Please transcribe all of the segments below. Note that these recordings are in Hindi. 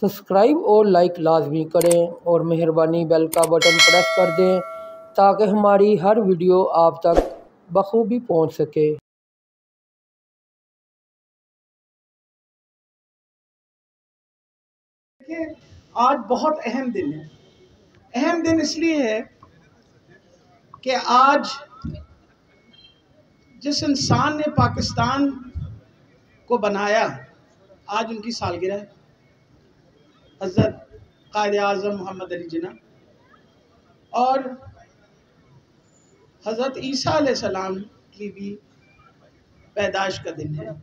सब्सक्राइब और लाइक लाजमी करें और मेहरबानी बेल का बटन प्रेस कर दें ताकि हमारी हर वीडियो आप तक बखूबी पहुंच सके। आज बहुत अहम दिन है। अहम दिन इसलिए है कि आज जिस इंसान ने पाकिस्तान को बनाया, आज उनकी सालगिरह है। हज़रत कायद आज़म मोहम्मद अली जिन्ना और हज़रत ईसा अलैहिस्सलाम की भी पैदाइश का दिन है,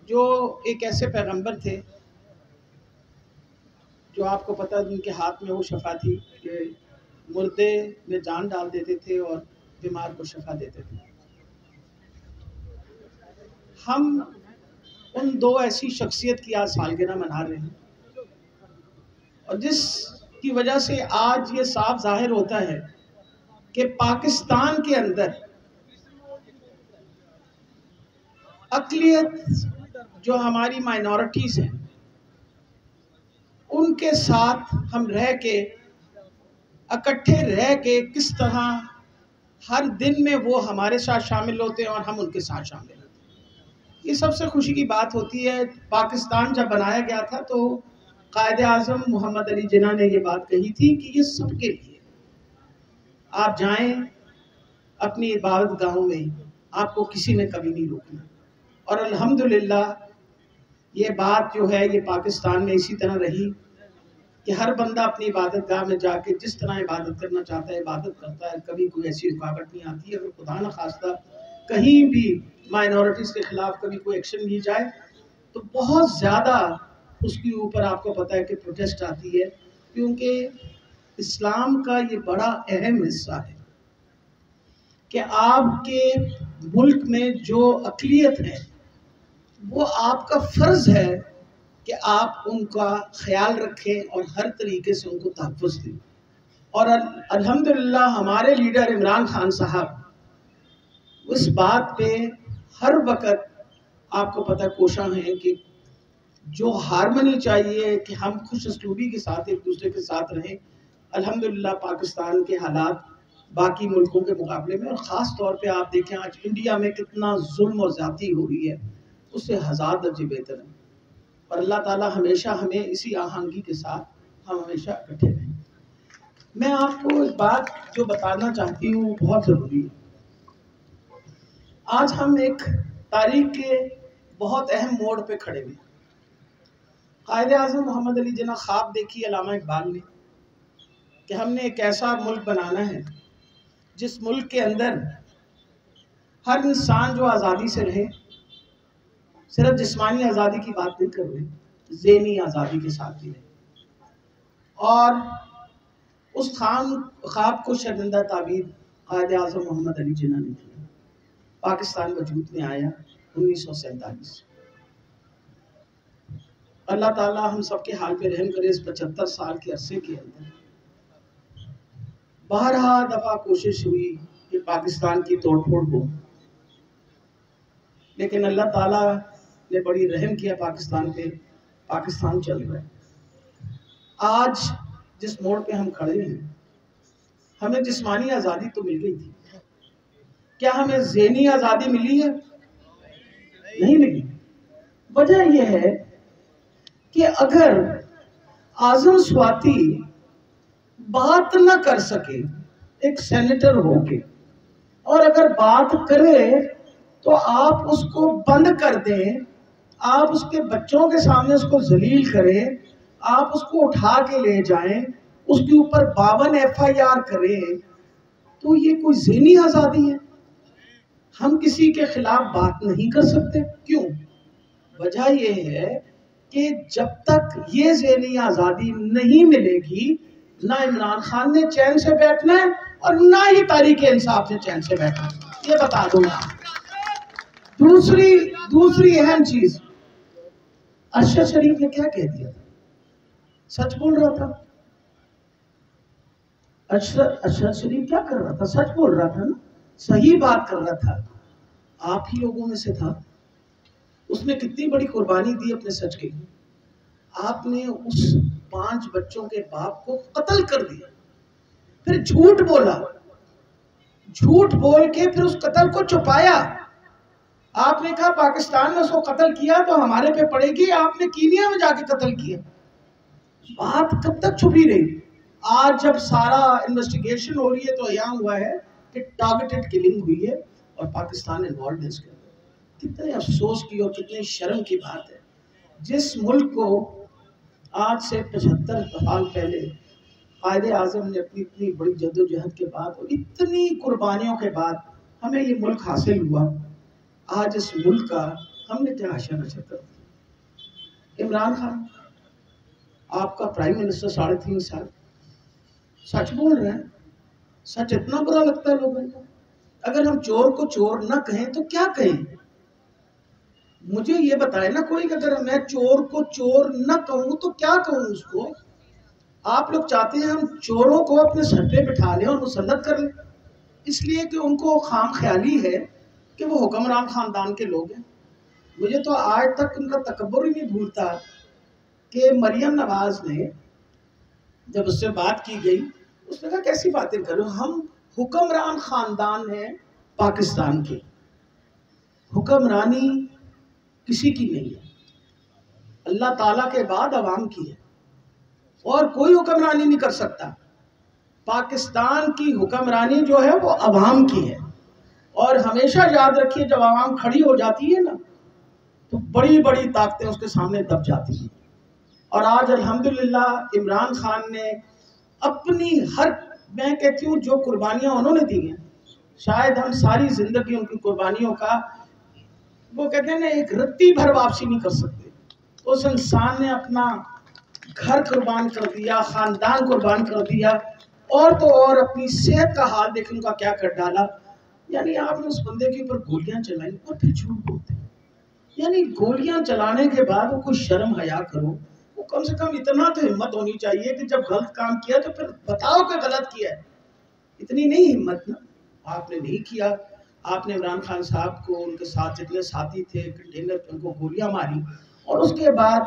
जो एक ऐसे पैगंबर थे जो आपको पता है उनके हाथ में वो शफा थी कि मुर्दे में जान डाल देते थे और बीमार को शफा देते थे। हम उन दो ऐसी शख्सियत की आज सालगिरह मना रहे हैं और जिसकी वजह से आज ये साफ जाहिर होता है कि पाकिस्तान के अंदर अक़लियत जो हमारी माइनॉरिटीज़ हैं उनके साथ हम रह के इकट्ठे रह के किस तरह हर दिन में वो हमारे साथ शामिल होते हैं और हम उनके साथ शामिल होते हैं। ये सबसे खुशी की बात होती है। पाकिस्तान जब बनाया गया था तो कायद आज़म मोहम्मद अली जिन्ना ने ये बात कही थी कि ये सबके लिए, आप जाएं अपनी इबादत गाहों में, आपको किसी ने कभी नहीं रोकना। और अल्हम्दुलिल्लाह ये बात जो है ये पाकिस्तान में इसी तरह रही कि हर बंदा अपनी इबादत गाह में जाके जिस तरह इबादत करना चाहता है इबादत करता है। कभी कोई ऐसी रुकावट नहीं आती है। अगर खुदा न खास्ता कहीं भी माइनॉरिटीज़ के ख़िलाफ़ कभी कोई एक्शन ली जाए तो बहुत ज़्यादा उसके ऊपर आपको पता है कि प्रोटेस्ट आती है, क्योंकि इस्लाम का ये बड़ा अहम हिस्सा है कि आपके मुल्क में जो अक़लियत है वो आपका फ़र्ज़ है कि आप उनका ख्याल रखें और हर तरीके से उनको तहफ़्फ़ुज़ दें। और अल्हम्दुलिल्लाह हमारे लीडर इमरान खान साहब उस बात पे हर वक्त आपको पता कोशां हैं कि जो हारमनी चाहिए कि हम खुश उसलूबी के साथ एक दूसरे के साथ रहें। अल्हम्दुलिल्लाह पाकिस्तान के हालात बाकी मुल्कों के मुकाबले में और ख़ास तौर पे आप देखें आज इंडिया में कितना जुल्म और ज़्यादती हो रही है, उससे हज़ार दर्जे बेहतर है। और अल्लाह ताला हमेशा हमें इसी आहंगी के साथ हम हमेशा इकट्ठे रहें। मैं आपको एक बात जो बताना चाहती हूँ बहुत ज़रूरी है। आज हम एक तारीख के बहुत अहम मोड़ पे खड़े हुए। कायद आज़म मोहम्मद अली जिन्ना ख्वाब देखी अल्लामा इकबाल ने कि हमने एक ऐसा मुल्क बनाना है जिस मुल्क के अंदर हर इंसान जो आज़ादी से रहे, सिर्फ जिस्मानी आज़ादी की बात नहीं कर रहे, ज़हनी आज़ादी के साथ भी रहे। और उस ख्वाब को शर्मिंदा ताबीर कायद आज़म मोहम्मद अली जिन्ना ने की। पाकिस्तान वजूद में आया 1947। अल्लाह ताला हम सब के हाल पे रहम करे। इस 75 साल के अरसे के अंदर बारहा दफ़ा कोशिश हुई कि पाकिस्तान की तोड़ फोड़ हो, लेकिन अल्लाह ताला ने बड़ी रहम किया पाकिस्तान पे। पाकिस्तान चल रहा है। आज जिस मोड़ पे हम खड़े हैं, हमें जिस्मानी आज़ादी तो मिल गई थी, क्या हमें ज़हनी आज़ादी मिली है? नहीं मिली। वजह यह है कि अगर आज़म स्वाति बात न कर सके एक सेनेटर होके, और अगर बात करे तो आप उसको बंद कर दें, आप उसके बच्चों के सामने उसको जलील करें, आप उसको उठा के ले जाएं, उसके ऊपर 52 FIR करें, तो ये कोई ज़हनी आज़ादी है? हम किसी के खिलाफ बात नहीं कर सकते। क्यों? वजह यह है कि जब तक ये ज़हनी आज़ादी नहीं मिलेगी, ना इमरान खान ने चैन से बैठना है और ना ही तहरीक-ए इंसाफ ने चैन से बैठना है। ये बता दूं मैं। दूसरी अहम चीज, अरशद शरीफ ने क्या कह दिया था? सच बोल रहा था। अरशद शरीफ क्या कर रहा था? सच बोल रहा था ना, सही बात कर रहा था। आप ही लोगों में से था। उसने कितनी बड़ी कुर्बानी दी अपने सच के लिए। आपने उस 5 बच्चों के बाप को कत्ल कर दिया, फिर झूठ बोला, झूठ बोल के फिर उस कत्ल को छुपाया। आपने कहा पाकिस्तान में उसको कत्ल किया तो हमारे पे पड़ेगी, आपने कीनिया में जाके कत्ल किया। बात कब तक छुपी रही? आज जब सारा इन्वेस्टिगेशन हो रही है तो यहाँ हुआ है कि टारगेटेड किलिंग हुई है और पाकिस्तान इन्वॉल्व है इसके अंदर। कितने अफसोस की और कितने शर्म की बात है, जिस मुल्क को आज से 75 साल पहले कायदे आज़म ने अपनी इतनी बड़ी जद्दोजहद के बाद और इतनी कुर्बानियों के बाद हमें ये मुल्क हासिल हुआ, आज इस मुल्क का हमने क्या आशा नशर कर दी। इमरान खान आपका प्राइम मिनिस्टर 3.5 साल, सच बोल रहे हैं। सच इतना बुरा लगता है लोगों को। अगर हम चोर को चोर ना कहें तो क्या कहें? मुझे ये बताए ना कोई कि अगर मैं चोर को चोर न कहूं तो क्या कहूं उसको? आप लोग चाहते हैं हम चोरों को अपने सर पे बिठा लें और मुसल्लत कर लें, इसलिए कि उनको खाम ख्याली है कि वो हुक्मरान खानदान के लोग हैं। मुझे तो आज तक उनका तकब्बुर ही नहीं भूलता कि मरियम नवाज ने जब उससे बात की गई, उसने कहा कैसी बातें करो, हम हुक्मरान खानदान हैं पाकिस्तान के, हुक्मरानी किसी की नहीं है, अल्लाह ताला के बाद अवाम की है और कोई हुक्मरानी नहीं कर सकता। पाकिस्तान की हुक्मरानी जो है वो अवाम की है। और हमेशा याद रखिए, जब अवाम खड़ी हो जाती है ना तो बड़ी बड़ी ताकतें उसके सामने दब जाती हैं। और आज अल्हम्दुलिल्लाह इमरान खान ने अपनी मैं कहती हूँ जो कुर्बानियाँ उन्होंने दी हैं, शायद हम सारी जिंदगी उनकी कुर्बानियों का, वो कहते हैं ना, एक रत्ती भर वापसी नहीं कर सकते। उस इंसान ने अपना घर कुर्बान कर दिया, खानदान कुर्बान कर दिया, और तो और अपनी सेहत का हाल देखें उनका क्या कर डाला। यानी आपने उस बंदे के ऊपर गोलियां चलाई और फिर झूठ बोलते। यानी गोलियां चलाने के बाद वो कोई शर्म हया करो, वो कम से कम इतना तो हिम्मत होनी चाहिए कि जब गलत काम किया तो फिर बताओ कि गलत किया है। इतनी नहीं हिम्मत ना, आपने नहीं किया। आपने इमरान खान साहब को, उनके साथ जितने साथी थे, कंटेनर पे उनको गोलियां मारी। और उसके बाद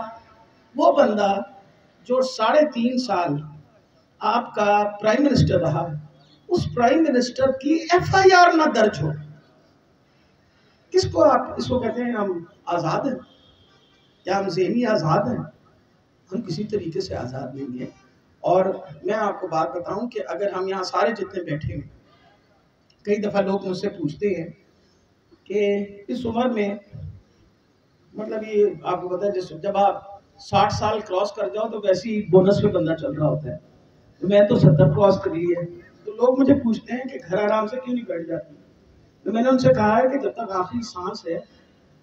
वो बंदा जो 3.5 साल आपका प्राइम मिनिस्टर रहा, उस प्राइम मिनिस्टर की FIR ना दर्ज हो। किसको आप इसको कहते हैं हम आज़ाद हैं? क्या हम ज़हनी आज़ाद हैं? हम किसी तरीके से आज़ाद नहीं हैं। और मैं आपको बात बताऊं कि अगर हम यहाँ सारे जितने बैठे हैं, कई दफ़ा लोग मुझसे पूछते हैं कि इस उम्र में, मतलब ये आपको पता है, जब आप 60 साल क्रॉस कर जाओ तो वैसे ही बोनस पे बंदा चल रहा होता है। तो मैं तो 70 क्रॉस करी है, तो लोग मुझे पूछते हैं कि घर आराम से क्यों नहीं बैठ जाती। तो मैंने उनसे कहा है कि जब तक आखिरी सांस है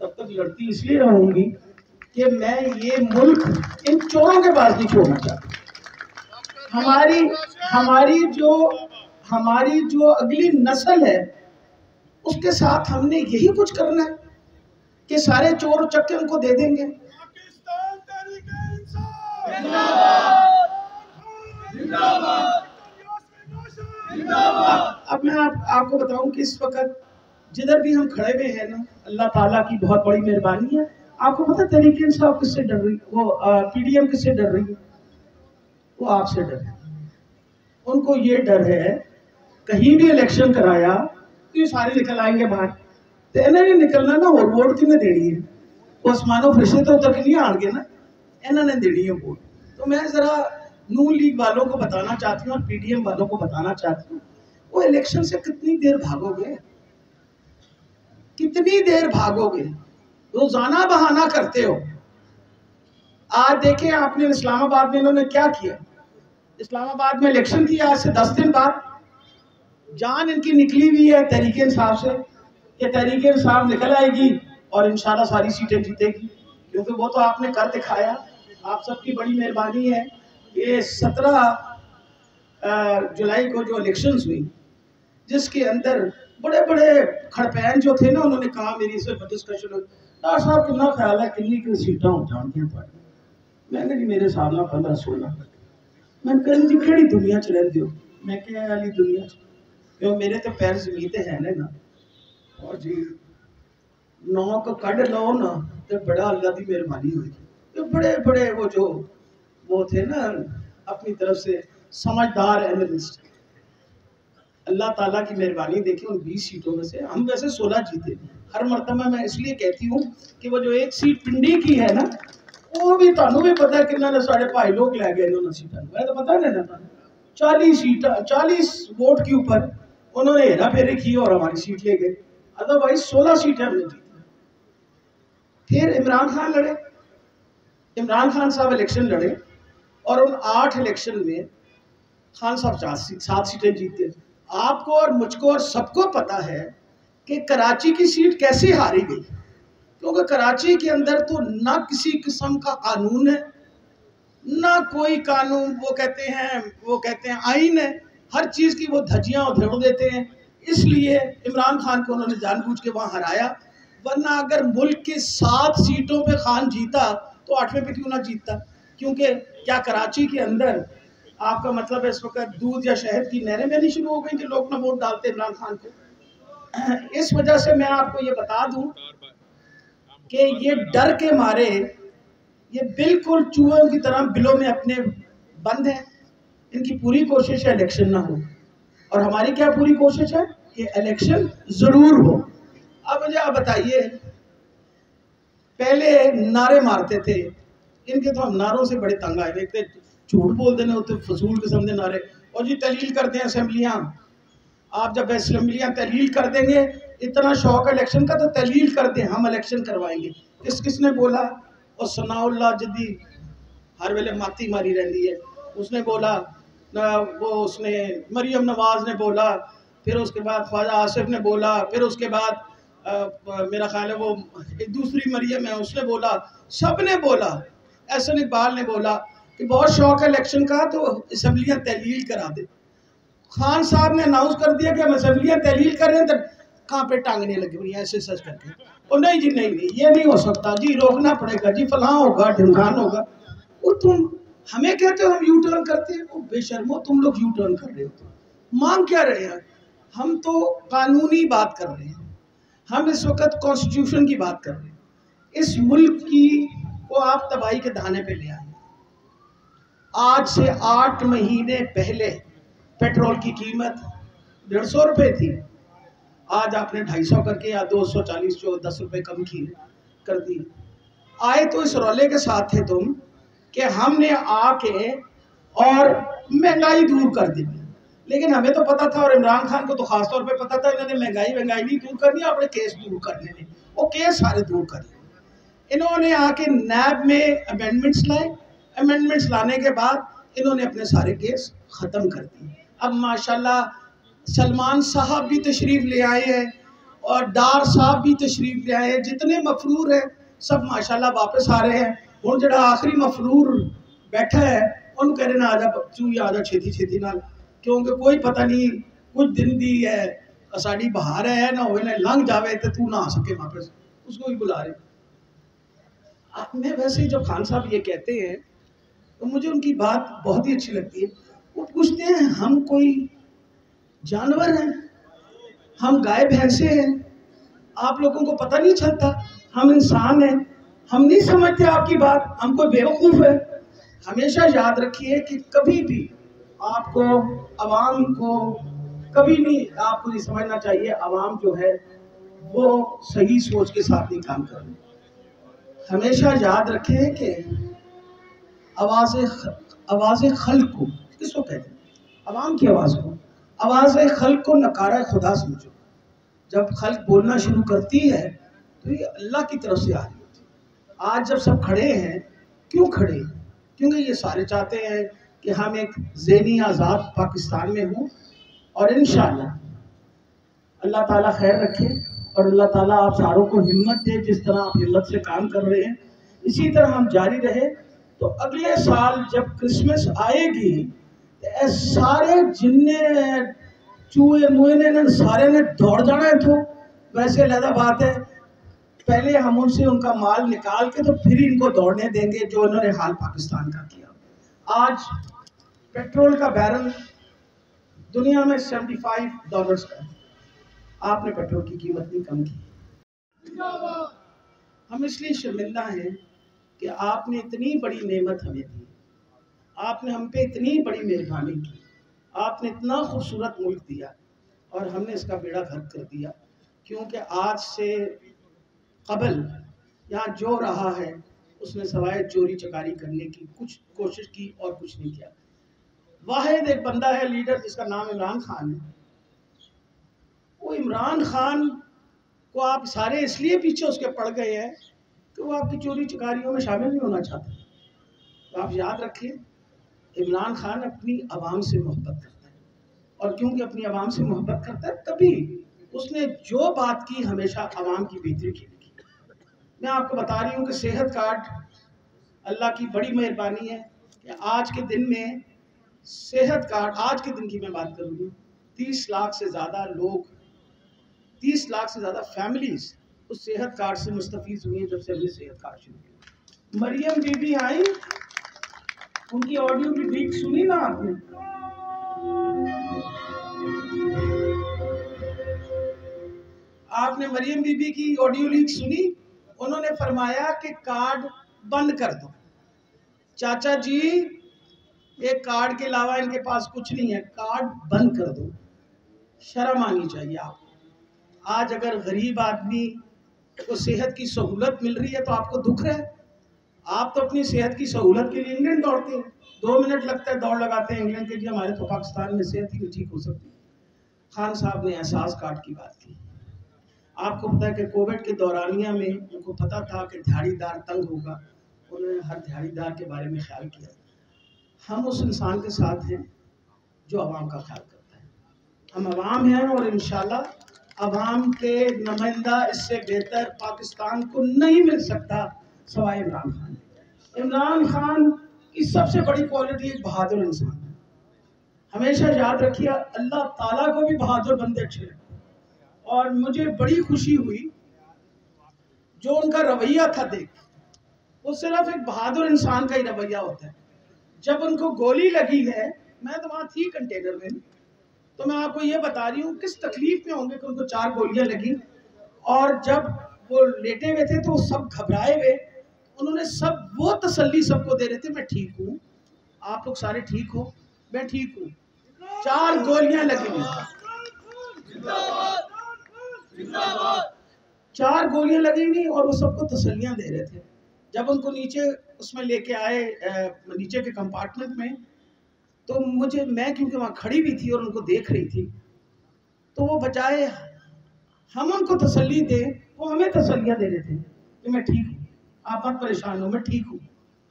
तब तक लड़ती इसलिए रहूंगी कि मैं ये मुल्क इन चोरों के पास नहीं छोड़ना चाहती। हमारी जो अगली नस्ल है उसके साथ हमने यही कुछ करना है कि सारे चोर चक्के उनको दे देंगे। अब मैं आपको बताऊं कि इस वक्त जिधर भी हम खड़े हुए हैं ना, अल्लाह ताला की बहुत बड़ी मेहरबानी है। आपको पता है तहरीक इंसाफ किससे डर रही, वो PDM किससे डर रही है? वो आपसे डर है। उनको ये डर है कहीं भी इलेक्शन कराया तो ये सारे निकल आएंगे बाहर, तो इन्हें निकलना ना, और वोट किन्हें देनी है? वो आसमानों फरिश्ते तो उतर के नहीं आएंगे ना, इन्होंने देनी है वोट। तो मैं जरा नून लीग वालों को बताना चाहती हूँ और PDM वालों को बताना चाहती हूँ, वो इलेक्शन से कितनी देर भागोगे, कितनी देर भागोगे? रोजाना बहाना करते हो। आज देखें आपने इस्लामाबाद में इन्होंने क्या किया। इस्लामाबाद में इलेक्शन किया आज से 10 दिन बाद, जान इनकी निकली हुई है तहरीक इंसाफ से कि तहरीक इंसाफ निकल आएगी और इंशाल्लाह सारी सीटें जीतेगी, क्योंकि वो तो आपने कर दिखाया। आप सबकी बड़ी मेहरबानी है। ये 17 जुलाई को जो इलेक्शंस हुई, जिसके अंदर बड़े बड़े खड़पैन जो थे ना, उन्होंने कहा मेरी से डिस्कशन हो, डॉक्टर साहब कितना ख्याल है कितनी की सीटें हो जाती हैं। मैंने जी मेरे हिसाब ना 15-16। मैं कहती जी केड़ी दुनिया च रहिंदे हो? मैं क्या वाली दुनिया च, क्यों मेरे तो पैर जमीते है ना, और जी 9 को कढ़ लो ना तो बड़ा अल्लाह की मेहरबानी होगी। तो बड़े बड़े वो थे ना अपनी तरफ से समझदार एनालिस्ट। अल्लाह ताला की मेहरबानी देखी उन 20 सीटों में से हम वैसे 16 जीते। हर मरतबा मैं इसलिए कहती हूँ कि वो जो एक सीट पिंडी की है ना, वो भी थानू भी पता है कि साढ़े भाई लोग लै गए इन्होंने सीटा, मैं तो पता है ना 40 सीट 40 वोट के ऊपर उन्होंने हेरा फेरी की और हमारी सीट ले गए। अदरवाइज 16 सीटें हमने जीती। फिर इमरान खान लड़े, इमरान खान साहब इलेक्शन लड़े और उन 8 इलेक्शन में खान साहब 7 सीटें जीते। आपको और मुझको और सबको पता है कि कराची की सीट कैसे हारी गई, क्योंकि कराची के अंदर तो ना किसी किस्म का कानून है, ना कोई कानून, वो कहते हैं आइन है। हर चीज़ की वो धज्जियाँ उधेड़ देते हैं। इसलिए इमरान खान को उन्होंने जानबूझ के वहाँ हराया। वरना अगर मुल्क के 7 सीटों पे खान जीता तो 8वें पे क्यों ना जीतता? क्योंकि क्या कराची के अंदर आपका मतलब है इस वक्त दूध या शहद की नहरें बहनी शुरू हो गई कि लोग ना वोट डालते इमरान खान को। इस वजह से मैं आपको ये बता दूं कि ये डर के मारे ये बिल्कुल चूहों की तरह बिलों में अपने बंद हैं। इनकी पूरी कोशिश है इलेक्शन ना हो, और हमारी क्या पूरी कोशिश है कि इलेक्शन जरूर हो। अब मुझे आप बताइए, पहले नारे मारते थे, इनके तो हम नारों से बड़े तंग आए। देखते झूठ बोल देने होते फजूल किस्म के नारे, और जी तहलील करते हैं असेंबलियाँ। आप जब असेंबलियाँ तहलील कर देंगे, इतना शौक इलेक्शन का तो तहलील कर दें, हम इलेक्शन करवाएंगे। किसने बोला? और सनाउल्लाह जदी हर वेले माती मारी रहती है, उसने बोला, उसने मरियम नवाज ने बोला, फिर उसके बाद ख्वाजा आसिफ ने बोला, फिर उसके बाद मेरा ख्याल है वो एक दूसरी मरियम है उसने बोला, सब ने बोला। एहसन इकबाल ने बोला कि बहुत शौक है इलेक्शन का तो असम्बलियाँ तहलील करा दे। खान साहब ने अनाउंस कर दिया कि हम असम्बलियाँ तहलील कर रहे हैं, तो कहाँ पे टांगने लगे हुई ऐसे सच करके। और नहीं जी नहीं ये नहीं हो सकता जी, रोकना पड़ेगा जी, फलां होगा ढिमकान होगा। वो तुम हमें कहते हो हम यू टर्न करते हैं, वो बेशर्मो तुम लोग यू टर्न कर रहे हो। तो मांग क्या रहे हैं? हम तो कानूनी बात कर रहे हैं, हम इस वक्त कॉन्स्टिट्यूशन की बात कर रहे हैं। इस मुल्क की को आप तबाही के दाने पे ले आए। आज से 8 महीने पहले पेट्रोल की कीमत 150 रुपये थी, आज आपने 250 करके या 240 जो 10 रुपये कम की कर दी। आए तो इस रौले के साथ थे तुम कि हमने आके और महंगाई दूर कर दी। लेकिन हमें तो पता था, और इमरान खान को तो खास तौर पे पता था, इन्होंने महंगाई नहीं दूर करनी, अपने केस दूर करने ने वो केस सारे दूर कर लिए। इन्होंने आके नैब में अमेंडमेंट्स लाए, अमेंडमेंट्स लाने के बाद इन्होंने अपने सारे केस ख़त्म कर दिए। अब माशाल्लाह सलमान साहब भी तशरीफ़ ले आए हैं और डार साहब भी तशरीफ़ ले आए हैं, जितने मफरूर हैं सब माशाल्लाह वापस आ रहे हैं। और जो आखिरी मफरूर बैठा है उन कह रहे ना आजा बच्चू या आजा छेती छेती नाल, क्योंकि कोई पता नहीं कुछ दिन दी है साड़ी बहार है ना हो लंघ जावे तो तू ना आ सके वापस, उसको भी बुला रहे। मैं वैसे ही जब खान साहब ये कहते हैं तो मुझे उनकी बात बहुत ही अच्छी लगती है। वो पूछते हैं हम कोई जानवर हैं, हम गाय भैंसे हैं, आप लोगों को पता नहीं चलता, हम इंसान हैं, हम नहीं समझते आपकी बात, हम कोई बेवकूफ़ है। हमेशा याद रखिए कि कभी भी आपको अवाम को कभी नहीं आपको नहीं समझना चाहिए अवाम जो है वो सही सोच के साथ नहीं काम कर रही। हमेशा याद रखें कि आवाज़ खल्क को किसको कहते हैं? अवाम की आवाज़ को। आवाज़ खल्क को नकारा खुदा समझो। जब खल्क बोलना शुरू करती है तो ये अल्लाह की तरफ से आ रही होती है। आज जब सब खड़े हैं, क्यों खड़े हैं? क्योंकि ये सारे चाहते हैं कि हम एक ज़हनी आज़ाद पाकिस्तान में हों, और इंशाअल्लाह अल्लाह ताला खैर रखे और अल्लाह ताला आप सारों को हिम्मत दे। जिस तरह आप हिम्मत से काम कर रहे हैं इसी तरह हम जारी रहे, तो अगले साल जब क्रिसमस आएगी तो सारे जिन्ने चूहे मुए ने सारे ने दौड़ जाना है। तो वैसे अलग बात है, पहले हम उनसे उनका माल निकाल के तो फिर इनको दौड़ने देंगे जो इन्होंने हाल पाकिस्तान का किया। आज पेट्रोल का बैरल दुनिया में $75 का है, आपने पेट्रोल की कीमत नहीं कम की। हम इसलिए शर्मिंदा हैं कि आपने इतनी बड़ी नेमत हमें दी, आपने हम पे इतनी बड़ी मेहरबानी की, आपने इतना खूबसूरत मुल्क दिया और हमने इसका बेड़ा गर्क कर दिया। क्योंकि आज से कबल यहाँ जो रहा है उसने सवाए चोरी चकारी करने की कुछ कोशिश की और कुछ नहीं किया। वाहिद एक बंदा है लीडर जिसका नाम इमरान खान है। वो इमरान खान को आप सारे इसलिए पीछे उसके पड़ गए हैं कि वो आपकी चोरी चकारियों में शामिल नहीं होना चाहता। तो आप याद रखिए, इमरान खान अपनी आवाम से मोहब्बत करता है, और क्योंकि अपनी आवाम से मोहब्बत करता है तभी उसने जो बात की हमेशा आवाम की बेहतरी के लिए की। मैं आपको बता रही हूँ कि सेहत कार्ड अल्लाह की बड़ी मेहरबानी है कि आज के दिन में सेहत कार्ड, आज के दिन की मैं बात करूँगी, 30 लाख से ज़्यादा लोग, 30 लाख से ज़्यादा फैमिलीज उस सेहत कार्ड से मुस्तफीज हुई हैं जब से हमने सेहत कार्ड शुरू किया। मरियम बीबी आई, उनकी ऑडियो की लीक सुनी ना आपने? आपने मरियम बीबी की ऑडियो लीक सुनी? उन्होंने फरमाया कि कार्ड बंद कर दो। चाचा जी, एक कार्ड के अलावा इनके पास कुछ नहीं है, कार्ड बंद कर दो। शर्म आनी चाहिए आपको। आज अगर गरीब आदमी को सेहत की सहूलत मिल रही है तो आपको दुख है। आप तो अपनी सेहत की सहूलत के लिए इंग्लैंड दौड़ते हैं, 2 मिनट लगता है, दौड़ लगाते हैं इंग्लैंड के लिए। हमारे तो पाकिस्तान में सेहत ही नहीं ठीक हो सकती। खान साहब ने एहसास कार्ड की बात की। आपको पता है कि कोविड के दौरानिया में उनको पता था कि दिहाड़ीदार तंग होगा, उन्होंने हर दिहाड़ीदार के बारे में ख्याल किया। हम उस इंसान के साथ हैं जो आवाम का ख्याल करता है। हम आवाम हैं और इंशाल्लाह आवाम के नुमाइंदा इससे बेहतर पाकिस्तान को नहीं मिल सकता सवाए इमरान खान। इमरान खान की सबसे बड़ी क्वालिटी एक बहादुर इंसान है। हमेशा याद रखिए, अल्लाह ताला को भी बहादुर बंदे अच्छे लगते। और मुझे बड़ी खुशी हुई जो उनका रवैया था देख, वो सिर्फ एक बहादुर इंसान का ही रवैया होता है। जब उनको गोली लगी है, मैं तो वहाँ थी कंटेनर में, तो मैं आपको ये बता रही हूँ किस तकलीफ में होंगे कि उनको 4 गोलियां लगी। और जब वो लेटे हुए थे तो वो सब घबराए हुए, उन्होंने सब वो तसल्ली सबको दे रहे थे, मैं ठीक हूँ, आप लोग सारे ठीक हो, मैं ठीक हूँ। 4 गोलियां लगी हुई, 4 गोलियां लगी हुई और वो सबको तसल्लियां दे रहे थे। जब उनको नीचे उसमें लेके आए नीचे के कंपार्टमेंट में, तो मैं क्योंकि वहाँ खड़ी भी थी और उनको देख रही थी, तो वो बजाय हम उनको तसल्ली दें, वो हमें तसल्लियाँ दे रहे थे कि मैं ठीक हूँ, आप मत परेशान हो, मैं ठीक हूँ,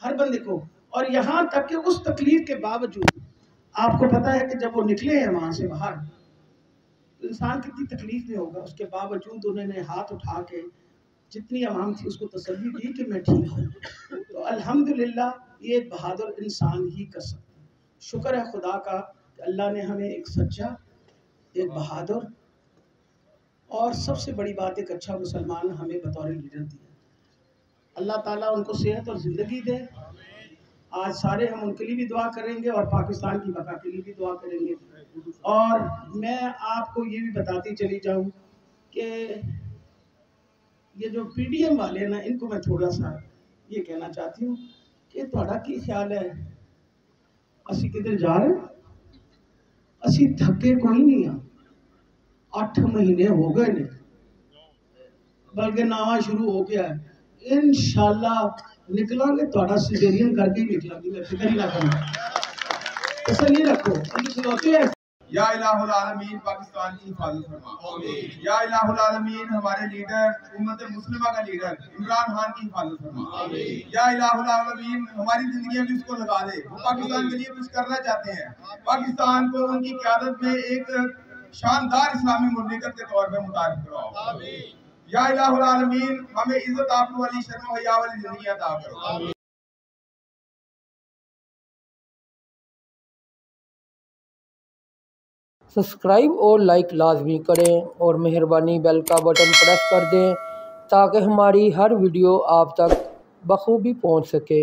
हर बंदे को। और यहाँ तक कि उस तकलीफ के बावजूद, आपको पता है कि जब वो निकले हैं वहाँ से बाहर, तो इंसान कितनी तकलीफ में होगा, उसके बावजूद उन्होंने हाथ उठा के जितनी आवाम थी उसको तसल्ली दी कि मैं ठीक हूँ। तो अल्हम्दुलिल्लाह, ये एक बहादुर इंसान ही कर सकता है। शुक्र है खुदा का कि अल्लाह ने हमें एक सच्चा, एक बहादुर और सबसे बड़ी बात एक अच्छा मुसलमान हमें बतौर लीडर दिया। अल्लाह ताला उनको सेहत और ज़िंदगी दे। आज सारे हम उनके लिए भी दुआ करेंगे और पाकिस्तान की बका के लिए भी दुआ करेंगे। और मैं आपको ये भी बताती चली जाऊँ कि ये जो PDM वाले हैं ना, इनको मैं थोड़ा सा ये कहना चाहती हूँ कि ਤੁਹਾਡਾ ਕੀ ख्याल है, ਅਸੀਂ किधर जा रहे हैं? ਅਸੀਂ थके कोई नहीं हाँ, 8 महीने हो गए ने, बल्कि नवा शुरू हो गया है। इंशाल्लाह निकलांगे, ਤੁਹਾਡਾ सिजेरियन करके ही निकलांगे, मैं फिक्र ही ना करूँ, तसल्ली रखो। खिलौते हैं। या इलाहुल आलमीन पाकिस्तान की हिफाजत फरमा। आमीन। या इलाहुल आलमीन हमारे लीडर, उम्मत मुस्लिमा का लीडर इमरान खान की हिफाजत फरमा। आमीन। या इलाहुल आलमीन हमारी जिंदगी में उसको लगा दे, वो पाकिस्तान के लिए कुछ करना चाहते हैं, पाकिस्तान को उनकी क़यादत में एक शानदार इस्लामी मुमलिकत के तौर पर मुतारिफ करो। आमीन। या इलाहुल आलमीन हमें इज्जत आबरू वाली, शर्म हया वाली जिंदगी अता करो। सब्सक्राइब और लाइक लाजमी करें और मेहरबानी बेल का बटन प्रेस कर दें ताकि हमारी हर वीडियो आप तक बखूबी पहुंच सके।